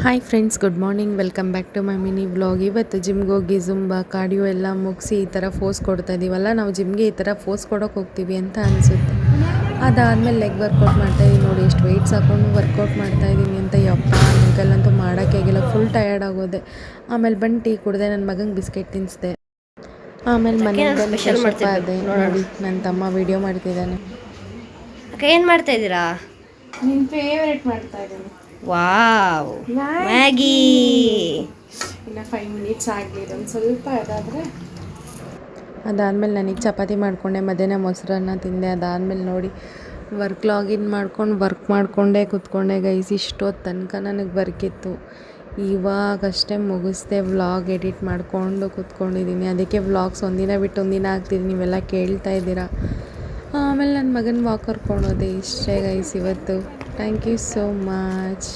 Hi friends, good morning. Welcome back to my mini vlog. ಇವತ್ತು ಜಿಮ್ಗೆ ಹೋಗಿ Zumba cardio ಎಲ್ಲ ಮುಗಿಸಿ ಈ ಥರ ಫೋಸ್ ಕೊಡ್ತಾ ಇದ್ದೀವಲ್ಲ, ನಾವು ಜಿಮ್ಗೆ ಈ ಥರ ಫೋಸ್ ಕೊಡೋಕೆ ಹೋಗ್ತೀವಿ ಅಂತ ಅನಿಸುತ್ತೆ. ಅದಾದಮೇಲೆ ಲೆಗ್ ವರ್ಕೌಟ್ ಮಾಡ್ತಾಯಿದ್ದೀನಿ. ನೋಡಿ ಎಷ್ಟು ವೆಯ್ಟ್ಸ್ ಹಾಕೊಂಡು ವರ್ಕೌಟ್ ಮಾಡ್ತಾಯಿದ್ದೀನಿ ಅಂತ. ಯಪ್ಪ, ನನಗಲ್ಲಂತೂ ಮಾಡೋಕ್ಕೆ ಆಗಿಲ್ಲ, ಫುಲ್ ಟಯರ್ಡ್ ಆಗೋದೆ. ಆಮೇಲೆ ಬಂದು ಟೀ ಕುಡಿದೆ, ನನ್ನ ಮಗಂಗೆ ಬಿಸ್ಕೆಟ್ ತಿನ್ನಿಸ್ದೆ. ಆಮೇಲೆ ಮನೆಗೆ ಬಂದು ಫ್ರೆಶ್ ಆದೆ. ನೋಡಿ ನನ್ನ ತಮ್ಮ ವಿಡಿಯೋ ಮಾಡ್ತಿದ್ದಾನೆ. ಅಕ್ಕ ಏನು ಮಾಡ್ತಾ ಇದ್ದೀರಾ? ನಿನ್ನ ಫೇವ್ರೇಟ್ ಮಾಡ್ತಾ ಇದ್ದೀನಿ. Wow, Maggi. ಇನ್ನು 5 ಮಿನಿಟ್ಸ್ ಆಗಲಿ, ಒಂದು ಸ್ವಲ್ಪ ಅದಾದಮೇಲೆ ನನಗೆ ಚಪಾತಿ ಮಾಡಿಕೊಂಡೆ, ಮಧ್ಯಾಹ್ನ ಮೊಸರನ್ನ ತಿಂದೆ. ಅದಾದಮೇಲೆ ನೋಡಿ ಲಾಗಿನ್ ಮಾಡ್ಕೊಂಡು ವರ್ಕ್ ಮಾಡಿಕೊಂಡೇ ಕೂತ್ಕೊಂಡೆ ಗೈಸ್. ಇಷ್ಟೊತ್ತು ತನಕ ನನಗೆ ವರ್ಕ್ ಇತ್ತು. ಇವಾಗಷ್ಟೇ ಮುಗಿಸ್ದೆ, ವ್ಲಾಗ್ ಎಡಿಟ್ ಮಾಡಿಕೊಂಡು ಕೂತ್ಕೊಂಡಿದ್ದೀನಿ. ಅದಕ್ಕೆ ವ್ಲಾಗ್ಸ್ ಒಂದಿನ ಬಿಟ್ಟು ಒಂದಿನ ಆಗ್ತಿದ್ದೀನಿ, ನೀವೆಲ್ಲ ಕೇಳ್ತಾ ಇದ್ದೀರಾ. ಆಮೇಲೆ ನನ್ನ ಮಗನ ವಾಕ್ ಕರ್ಕೊಂಡು ಹೋದೆ. ಇಷ್ಟೇ ಗೈಸ್ ಇವತ್ತು. Thank you so much.